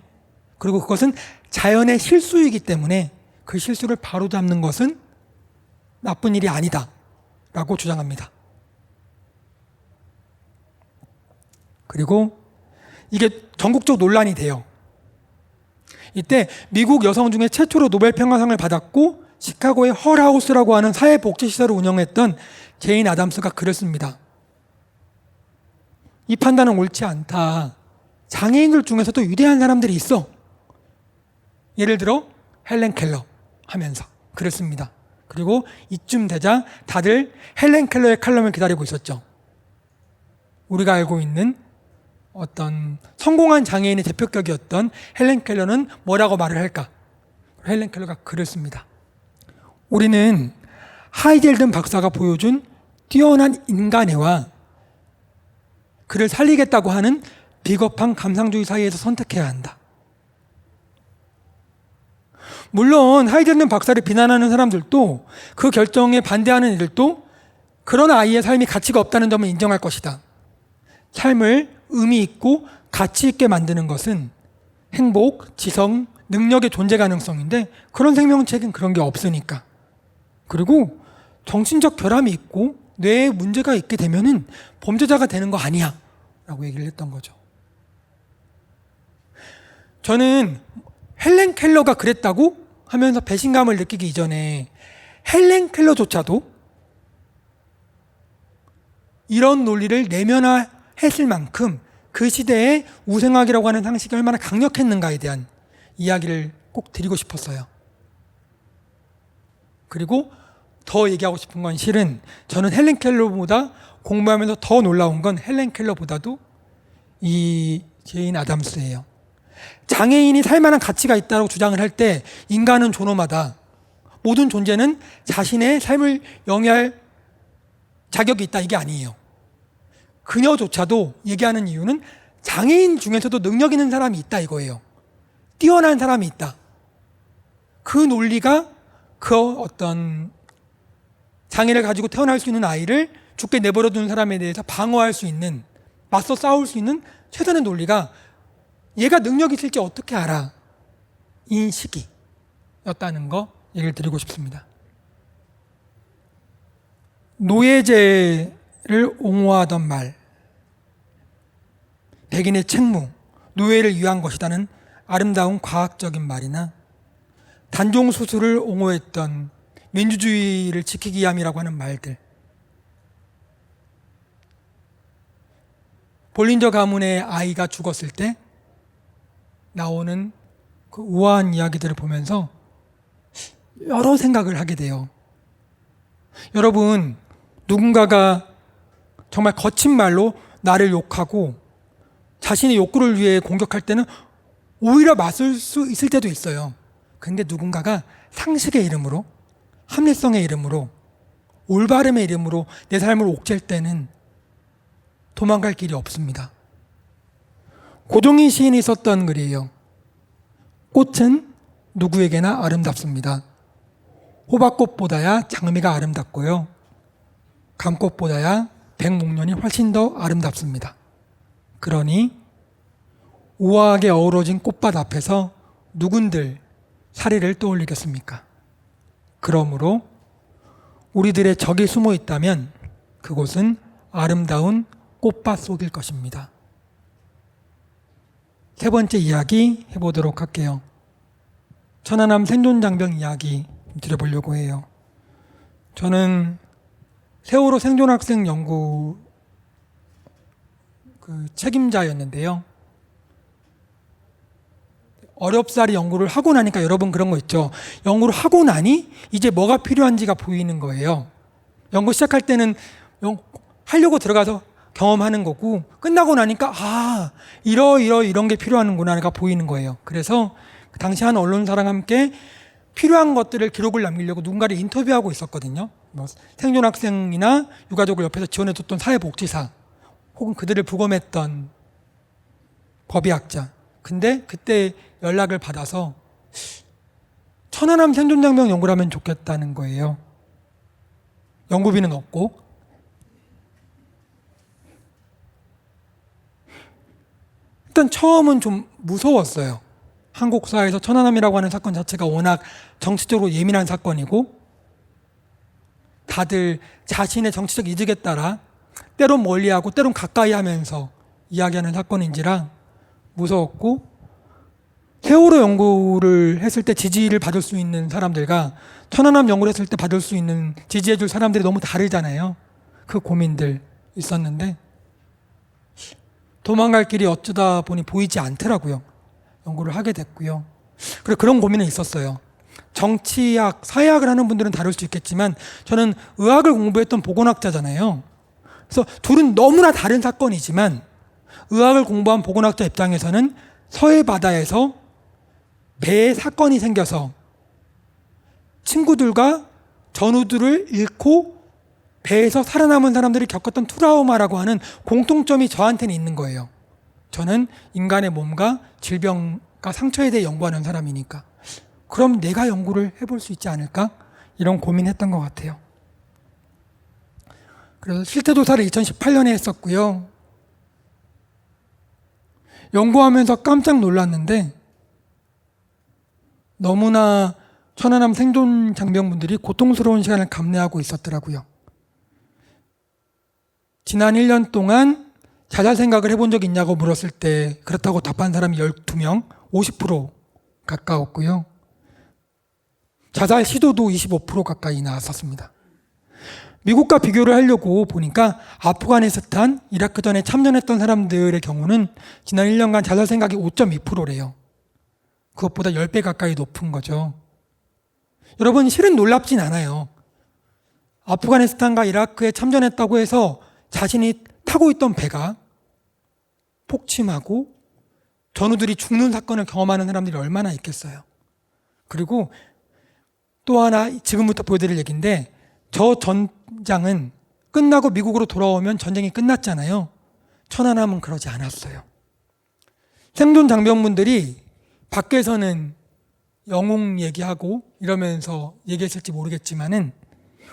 그리고 그것은 자연의 실수이기 때문에 그 실수를 바로잡는 것은 나쁜 일이 아니다 라고 주장합니다. 그리고 이게 전국적 논란이 돼요. 이때 미국 여성 중에 최초로 노벨 평화상을 받았고 시카고의 헐하우스라고 하는 사회복지시설을 운영했던 제인 아담스가 글을 씁니다. 이 판단은 옳지 않다. 장애인들 중에서도 위대한 사람들이 있어. 예를 들어 헬렌 켈러 하면서 글을 씁니다. 그리고 이쯤 되자 다들 헬렌 켈러의 칼럼을 기다리고 있었죠. 우리가 알고 있는 어떤 성공한 장애인의 대표격이었던 헬렌 켈러는 뭐라고 말을 할까? 헬렌 켈러가 글을 씁니다. 우리는 하이젤든 박사가 보여준 뛰어난 인간애와 그를 살리겠다고 하는 비겁한 감상주의 사이에서 선택해야 한다. 물론 하이젤든 박사를 비난하는 사람들도, 그 결정에 반대하는 이들도 그런 아이의 삶이 가치가 없다는 점을 인정할 것이다. 삶을 의미 있고 가치 있게 만드는 것은 행복, 지성, 능력의 존재 가능성인데 그런 생명체는 그런 게 없으니까. 그리고 정신적 결함이 있고 뇌에 문제가 있게 되면은 범죄자가 되는 거 아니야 라고 얘기를 했던 거죠. 저는 헬렌 켈러가 그랬다고 하면서 배신감을 느끼기 이전에 헬렌 켈러조차도 이런 논리를 내면화했을 만큼 그 시대의 우생학이라고 하는 상식이 얼마나 강력했는가에 대한 이야기를 꼭 드리고 싶었어요. 그리고 더 얘기하고 싶은 건 실은 저는 헬렌 켈러보다 공부하면서 더 놀라운 건 헬렌 켈러보다도 이 제인 아담스예요. 장애인이 살만한 가치가 있다고 주장을 할 때 인간은 존엄하다. 모든 존재는 자신의 삶을 영위할 자격이 있다. 이게 아니에요. 그녀조차도 얘기하는 이유는 장애인 중에서도 능력 있는 사람이 있다 이거예요. 뛰어난 사람이 있다. 그 논리가 그 어떤 장애를 가지고 태어날 수 있는 아이를 죽게 내버려 두는 사람에 대해서 방어할 수 있는, 맞서 싸울 수 있는 최선의 논리가 얘가 능력이 있을지 어떻게 알아? 이 시기였다는 거 얘기를 드리고 싶습니다. 노예제를 옹호하던 말, 백인의 책무, 노예를 위한 것이라는 아름다운 과학적인 말이나 단종 수술을 옹호했던 민주주의를 지키기 위함이라고 하는 말들, 볼린저 가문의 아이가 죽었을 때 나오는 그 우아한 이야기들을 보면서 여러 생각을 하게 돼요. 여러분, 누군가가 정말 거친 말로 나를 욕하고 자신의 욕구를 위해 공격할 때는 오히려 맞설 수 있을 때도 있어요. 근데 누군가가 상식의 이름으로, 합리성의 이름으로, 올바름의 이름으로 내 삶을 옥죄할 때는 도망갈 길이 없습니다. 고종희 시인이 썼던 글이에요. 꽃은 누구에게나 아름답습니다. 호박꽃보다야 장미가 아름답고요. 감꽃보다야 백목련이 훨씬 더 아름답습니다. 그러니 우아하게 어우러진 꽃밭 앞에서 누군들 사리를 떠올리겠습니까? 그러므로 우리들의 적이 숨어 있다면 그곳은 아름다운 꽃밭 속일 것입니다. 세 번째 이야기 해보도록 할게요. 천안함 생존장병 이야기 드려보려고 해요. 저는 세월호 생존학생 연구 책임자였는데요. 어렵사리 연구를 하고 나니까 여러분 그런 거 있죠. 연구를 하고 나니 이제 뭐가 필요한지가 보이는 거예요. 연구 시작할 때는 하려고 들어가서 경험하는 거고 끝나고 나니까 이런 게 필요하는구나가 보이는 거예요. 그래서 당시 한 언론사랑 함께 필요한 것들을 기록을 남기려고 누군가를 인터뷰하고 있었거든요. 생존학생이나 유가족을 옆에서 지원해줬던 사회복지사 혹은 그들을 부검했던 법의학자. 근데 그때 연락을 받아서 천안함 생존장병 연구를 하면 좋겠다는 거예요. 연구비는 없고. 일단 처음은 좀 무서웠어요. 한국 사회에서 천안함이라고 하는 사건 자체가 워낙 정치적으로 예민한 사건이고 다들 자신의 정치적 이득에 따라 때론 멀리하고 때론 가까이 하면서 이야기하는 사건인지라 무서웠고, 세월호 연구를 했을 때 지지를 받을 수 있는 사람들과 천안함 연구를 했을 때 받을 수 있는 지지해 줄 사람들이 너무 다르잖아요. 그 고민들 있었는데 도망갈 길이 어쩌다 보니 보이지 않더라고요. 연구를 하게 됐고요. 그리고 그런 고민은 있었어요. 정치학, 사회학을 하는 분들은 다를 수 있겠지만 저는 의학을 공부했던 보건학자잖아요. 그래서 둘은 너무나 다른 사건이지만 의학을 공부한 보건학자 입장에서는 서해 바다에서 배에 사건이 생겨서 친구들과 전우들을 잃고 배에서 살아남은 사람들이 겪었던 트라우마라고 하는 공통점이 저한테는 있는 거예요. 저는 인간의 몸과 질병과 상처에 대해 연구하는 사람이니까 그럼 내가 연구를 해볼 수 있지 않을까? 이런 고민했던 것 같아요. 그래서 실태조사를 2018년에 했었고요. 연구하면서 깜짝 놀랐는데 너무나 천안함 생존 장병분들이 고통스러운 시간을 감내하고 있었더라고요. 지난 1년 동안 자살 생각을 해본 적 있냐고 물었을 때 그렇다고 답한 사람이 12명, 50% 가까웠고요. 자살 시도도 25% 가까이 나왔었습니다. 미국과 비교를 하려고 보니까 아프가니스탄, 이라크전에 참전했던 사람들의 경우는 지난 1년간 자살 생각이 5.2%래요. 그것보다 10배 가까이 높은 거죠. 여러분, 실은 놀랍진 않아요. 아프가니스탄과 이라크에 참전했다고 해서 자신이 타고 있던 배가 폭침하고 전우들이 죽는 사건을 경험하는 사람들이 얼마나 있겠어요. 그리고 또 하나 지금부터 보여드릴 얘기인데, 저 전장은 끝나고 미국으로 돌아오면 전쟁이 끝났잖아요. 천안함은 그러지 않았어요. 생존 장병분들이 밖에서는 영웅 얘기하고 이러면서 얘기했을지 모르겠지만은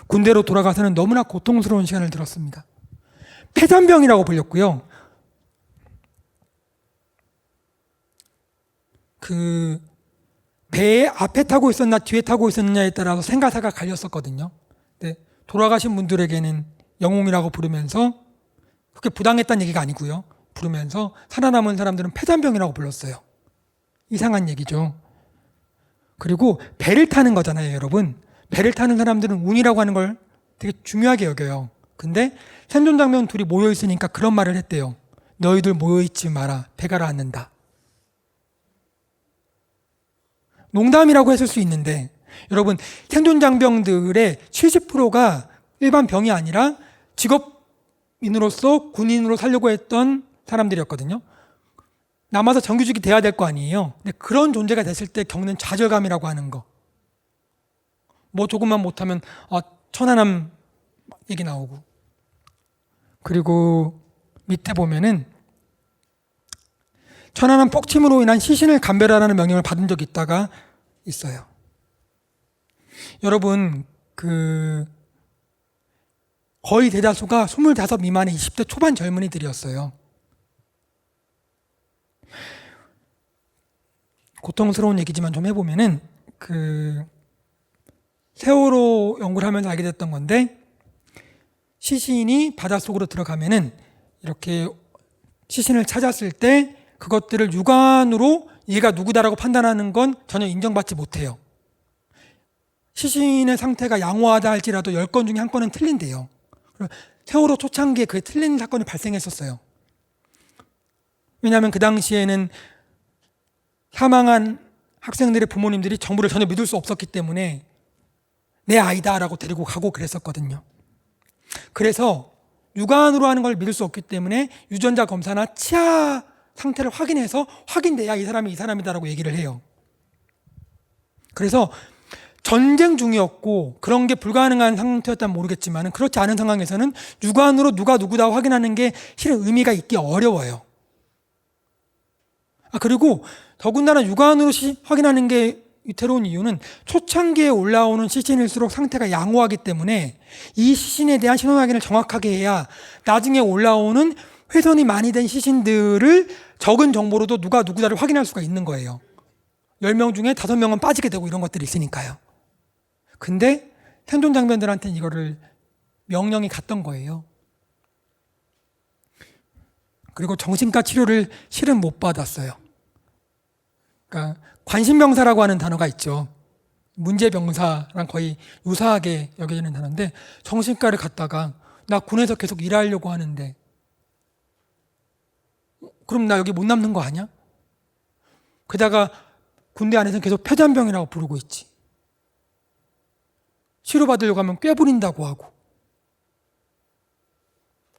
군대로 돌아가서는 너무나 고통스러운 시간을 들었습니다. 폐잔병이라고 불렸고요. 그 배에 앞에 타고 있었나 뒤에 타고 있었느냐에 따라서 생가사가 갈렸었거든요. 근데 돌아가신 분들에게는 영웅이라고 부르면서, 그렇게 부당했다는 얘기가 아니고요, 부르면서 살아남은 사람들은 폐잔병이라고 불렀어요. 이상한 얘기죠. 그리고 배를 타는 거잖아요, 여러분. 배를 타는 사람들은 운이라고 하는 걸 되게 중요하게 여겨요. 근데 생존 장병 둘이 모여 있으니까 그런 말을 했대요. 너희들 모여 있지 마라. 배가 닿는다. 농담이라고 했을 수 있는데, 여러분, 생존 장병들의 70%가 일반 병이 아니라 직업인으로서 군인으로 살려고 했던 사람들이었거든요. 남아서 정규직이 돼야 될 거 아니에요. 근데 그런 존재가 됐을 때 겪는 좌절감이라고 하는 거. 뭐 조금만 못하면 천안함 얘기 나오고. 그리고 밑에 보면은 천안함 폭침으로 인한 시신을 감별하라는 명령을 받은 적이 있다가 있어요. 여러분, 거의 대다수가 25 미만의 20대 초반 젊은이들이었어요. 고통스러운 얘기지만 좀 해보면은, 세월호 연구를 하면서 알게 됐던 건데, 시신이 바닷속으로 들어가면은 이렇게 시신을 찾았을 때 그것들을 육안으로 얘가 누구다라고 판단하는 건 전혀 인정받지 못해요. 시신의 상태가 양호하다 할지라도 10건 중에 한 건은 틀린대요. 세월호 초창기에 그게 틀린 사건이 발생했었어요. 왜냐하면 그 당시에는 사망한 학생들의 부모님들이 정부를 전혀 믿을 수 없었기 때문에 내 아이다라고 데리고 가고 그랬었거든요. 그래서 육안으로 하는 걸 믿을 수 없기 때문에 유전자 검사나 치아 상태를 확인해서 확인돼야 이 사람이 이 사람이다라고 얘기를 해요. 그래서 전쟁 중이었고 그런 게 불가능한 상태였다면 모르겠지만, 그렇지 않은 상황에서는 육안으로 누가 누구다 확인하는 게 실은 의미가 있기 어려워요. 그리고 더군다나 육안으로 확인하는 게 위태로운 이유는 초창기에 올라오는 시신일수록 상태가 양호하기 때문에 이 시신에 대한 신원 확인을 정확하게 해야 나중에 올라오는 훼손이 많이 된 시신들을 적은 정보로도 누가 누구다를 확인할 수가 있는 거예요. 10명 중에 5명은 빠지게 되고 이런 것들이 있으니까요. 근데 생존 장병들한테는 이거를 명령이 갔던 거예요. 그리고 정신과 치료를 실은 못 받았어요. 그러니까 관심병사라고 하는 단어가 있죠. 문제병사랑 거의 유사하게 여겨지는 단어인데, 정신과를 갔다가 나 군에서 계속 일하려고 하는데 그럼 나 여기 못 남는 거 아니야? 게다가 군대 안에서는 계속 폐잔병이라고 부르고 있지. 치료받으려고 하면 꾀부린다고 하고.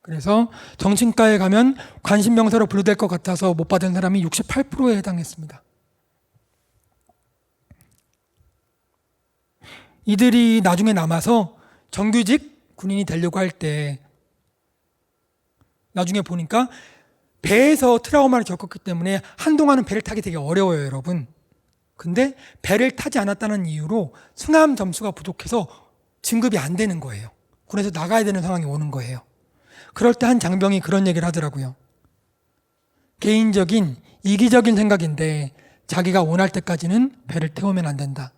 그래서 정신과에 가면 관심병사로 분류될 것 같아서 못 받은 사람이 68%에 해당했습니다. 이들이 나중에 남아서 정규직 군인이 되려고 할 때 나중에 보니까 배에서 트라우마를 겪었기 때문에 한동안은 배를 타기 되게 어려워요, 여러분. 근데 배를 타지 않았다는 이유로 승함 점수가 부족해서 진급이 안 되는 거예요. 군에서 나가야 되는 상황이 오는 거예요. 그럴 때 한 장병이 그런 얘기를 하더라고요. 개인적인 이기적인 생각인데 자기가 원할 때까지는 배를 태우면 안 된다.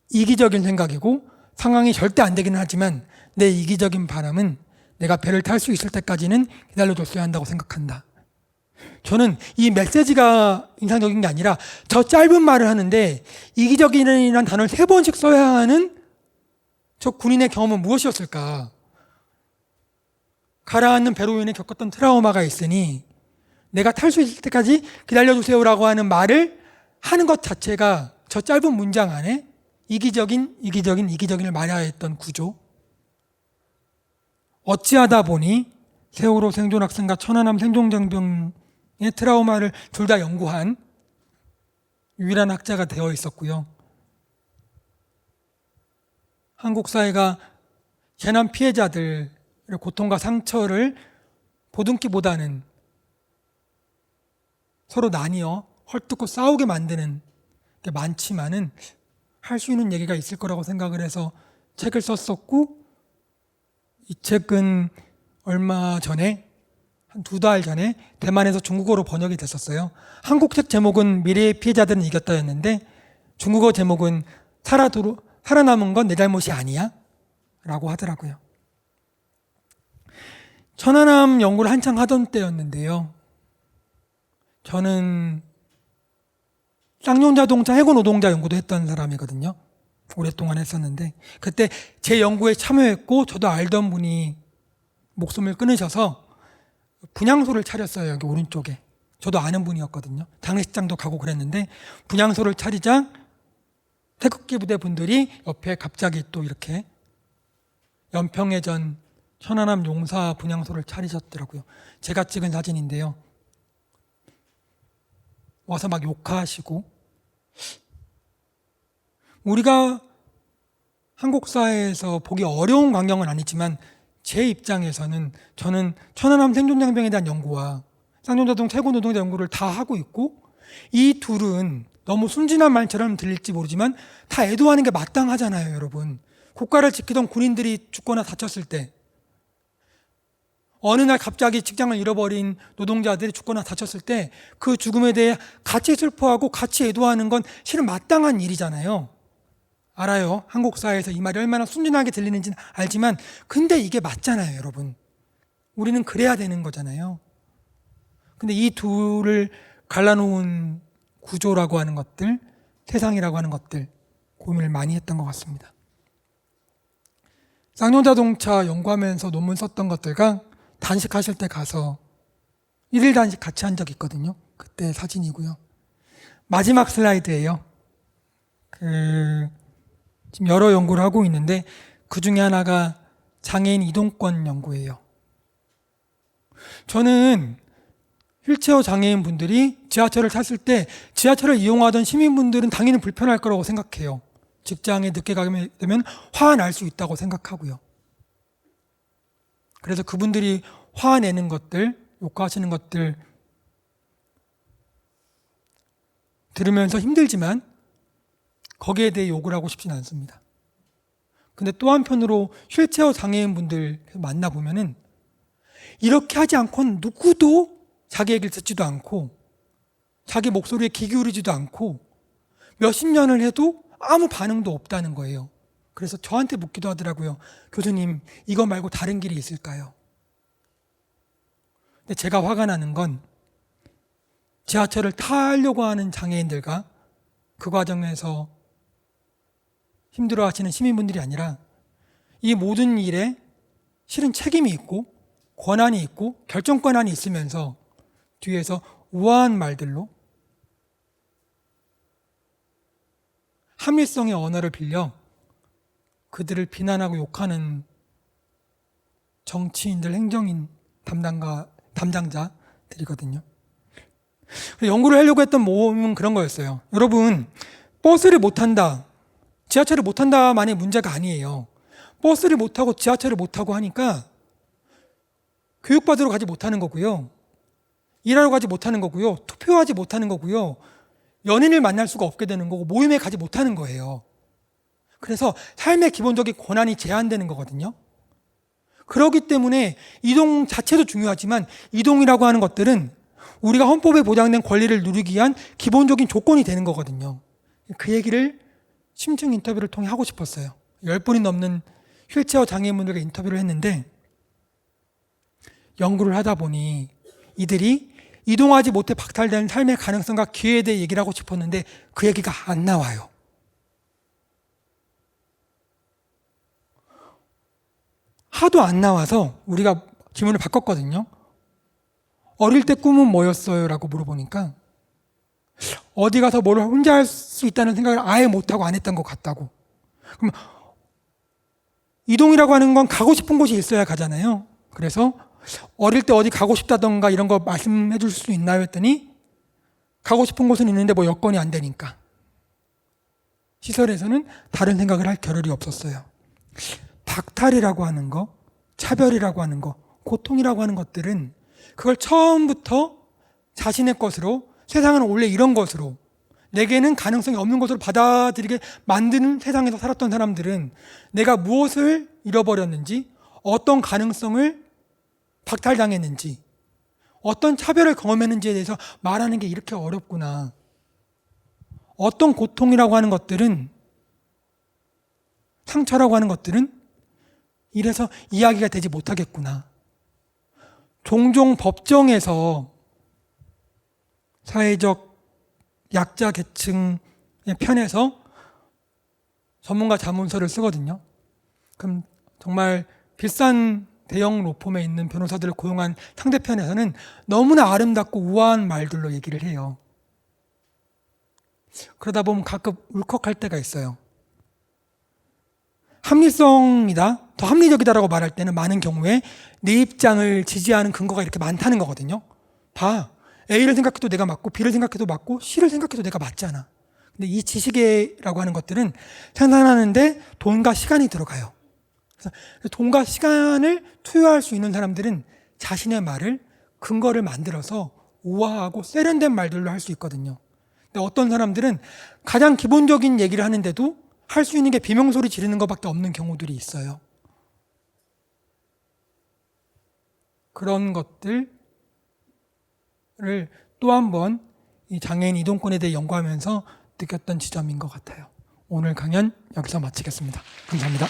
이기적인 생각이고 상황이 절대 안 되기는 하지만 내 이기적인 바람은 내가 배를 탈 수 있을 때까지는 기다려줬어야 한다고 생각한다. 저는 이 메시지가 인상적인 게 아니라 저 짧은 말을 하는데 이기적이라는 단어를 3번씩 써야 하는 저 군인의 경험은 무엇이었을까? 가라앉는 배로 인해 겪었던 트라우마가 있으니 내가 탈 수 있을 때까지 기다려주세요라고 하는 말을 하는 것 자체가 저 짧은 문장 안에 이기적인을 말해야 했던 구조. 어찌하다 보니 세월호 생존학생과 천안함 생존장병의 트라우마를 둘 다 연구한 유일한 학자가 되어 있었고요. 한국 사회가 재난 피해자들의 고통과 상처를 보듬기보다는 서로 나뉘어 헐뜯고 싸우게 만드는 게 많지만은 할 수 있는 얘기가 있을 거라고 생각을 해서 책을 썼었고, 이 책은 얼마 전에 한 2달 전에 대만에서 중국어로 번역이 됐었어요. 한국 책 제목은 미래의 피해자들은 이겼다였는데 중국어 제목은 살아남은 건 내 잘못이 아니야 라고 하더라고요. 천안함 연구를 한창 하던 때였는데요. 저는 쌍용자동차 해군 노동자 연구도 했던 사람이거든요. 오랫동안 했었는데 그때 제 연구에 참여했고 저도 알던 분이 목숨을 끊으셔서 분향소를 차렸어요. 여기 오른쪽에. 저도 아는 분이었거든요. 장례식장도 가고 그랬는데 분향소를 차리자 태극기 부대 분들이 옆에 갑자기 또 이렇게 연평해전 천안함 용사 분향소를 차리셨더라고요. 제가 찍은 사진인데요. 와서 막 욕하시고, 우리가 한국 사회에서 보기 어려운 광경은 아니지만 제 입장에서는 저는 천안함 생존장병에 대한 연구와 쌍용자동 해군 노동자 연구를 다 하고 있고, 이 둘은 너무 순진한 말처럼 들릴지 모르지만 다 애도하는 게 마땅하잖아요, 여러분. 국가를 지키던 군인들이 죽거나 다쳤을 때, 어느 날 갑자기 직장을 잃어버린 노동자들이 죽거나 다쳤을 때 그 죽음에 대해 같이 슬퍼하고 같이 애도하는 건 실은 마땅한 일이잖아요. 알아요. 한국 사회에서 이 말이 얼마나 순진하게 들리는지는 알지만 근데 이게 맞잖아요, 여러분. 우리는 그래야 되는 거잖아요. 근데 이 둘을 갈라놓은 구조라고 하는 것들, 세상이라고 하는 것들 고민을 많이 했던 것 같습니다. 쌍용자동차 연구하면서 논문 썼던 것들과 단식하실 때 가서 1일 단식 같이 한 적 있거든요. 그때 사진이고요. 마지막 슬라이드예요. 지금 여러 연구를 하고 있는데 그 중에 하나가 장애인 이동권 연구예요. 저는 휠체어 장애인 분들이 지하철을 탔을 때 지하철을 이용하던 시민분들은 당연히 불편할 거라고 생각해요. 직장에 늦게 가게 되면 화날 수 있다고 생각하고요. 그래서 그분들이 화내는 것들, 욕하시는 것들 들으면서 힘들지만 거기에 대해 욕을 하고 싶진 않습니다. 근데 또 한편으로 휠체어 장애인분들 만나보면은 이렇게 하지 않고는 누구도 자기 얘기를 듣지도 않고 자기 목소리에 귀 기울이지도 않고 몇십 년을 해도 아무 반응도 없다는 거예요. 그래서 저한테 묻기도 하더라고요. 교수님, 이거 말고 다른 길이 있을까요? 근데 제가 화가 나는 건 지하철을 타려고 하는 장애인들과 그 과정에서 힘들어 하시는 시민분들이 아니라 이 모든 일에 실은 책임이 있고 권한이 있고 결정 권한이 있으면서 뒤에서 우아한 말들로 합리성의 언어를 빌려 그들을 비난하고 욕하는 정치인들, 행정인, 담당자들이거든요. 연구를 하려고 했던 모험은 그런 거였어요. 여러분, 버스를 못 탄다, 지하철을 못 탄다만의 문제가 아니에요. 버스를 못 타고 지하철을 못 타고 하니까 교육받으러 가지 못하는 거고요. 일하러 가지 못하는 거고요. 투표하지 못하는 거고요. 연인을 만날 수가 없게 되는 거고 모임에 가지 못하는 거예요. 그래서 삶의 기본적인 권한이 제한되는 거거든요. 그렇기 때문에 이동 자체도 중요하지만 이동이라고 하는 것들은 우리가 헌법에 보장된 권리를 누리기 위한 기본적인 조건이 되는 거거든요. 그 얘기를 심층 인터뷰를 통해 하고 싶었어요. 10분이 넘는 휠체어 장애인분들과 인터뷰를 했는데 연구를 하다 보니 이들이 이동하지 못해 박탈된 삶의 가능성과 기회에 대해 얘기를 하고 싶었는데 그 얘기가 안 나와요. 하도 안 나와서 우리가 질문을 바꿨거든요. 어릴 때 꿈은 뭐였어요? 라고 물어보니까 어디 가서 뭘 혼자 할 수 있다는 생각을 아예 못하고 안 했던 것 같다고. 그럼 이동이라고 하는 건 가고 싶은 곳이 있어야 가잖아요. 그래서 어릴 때 어디 가고 싶다던가 이런 거 말씀해 줄 수 있나요? 했더니 가고 싶은 곳은 있는데 뭐 여건이 안 되니까. 시설에서는 다른 생각을 할 겨를이 없었어요. 박탈이라고 하는 거, 차별이라고 하는 거, 고통이라고 하는 것들은 그걸 처음부터 자신의 것으로, 세상은 원래 이런 것으로, 내게는 가능성이 없는 것으로 받아들이게 만드는 세상에서 살았던 사람들은 내가 무엇을 잃어버렸는지, 어떤 가능성을 박탈당했는지, 어떤 차별을 경험했는지에 대해서 말하는 게 이렇게 어렵구나. 어떤 고통이라고 하는 것들은, 상처라고 하는 것들은 이래서 이야기가 되지 못하겠구나. 종종 법정에서 사회적 약자 계층의 편에서 전문가 자문서를 쓰거든요. 그럼 정말 비싼 대형 로펌에 있는 변호사들을 고용한 상대편에서는 너무나 아름답고 우아한 말들로 얘기를 해요. 그러다 보면 가끔 울컥할 때가 있어요. 합리성이다, 더 합리적이다라고 말할 때는 많은 경우에 내 입장을 지지하는 근거가 이렇게 많다는 거거든요. 봐, A를 생각해도 내가 맞고 B를 생각해도 맞고 C를 생각해도 내가 맞잖아. 근데 이 지식이라고 하는 것들은 생산하는데 돈과 시간이 들어가요. 그래서 돈과 시간을 투여할 수 있는 사람들은 자신의 말을, 근거를 만들어서 우아하고 세련된 말들로 할 수 있거든요. 근데 어떤 사람들은 가장 기본적인 얘기를 하는데도 할 수 있는 게 비명소리 지르는 것밖에 없는 경우들이 있어요. 그런 것들을 또 한 번 이 장애인 이동권에 대해 연구하면서 느꼈던 지점인 것 같아요. 오늘 강연 여기서 마치겠습니다. 감사합니다.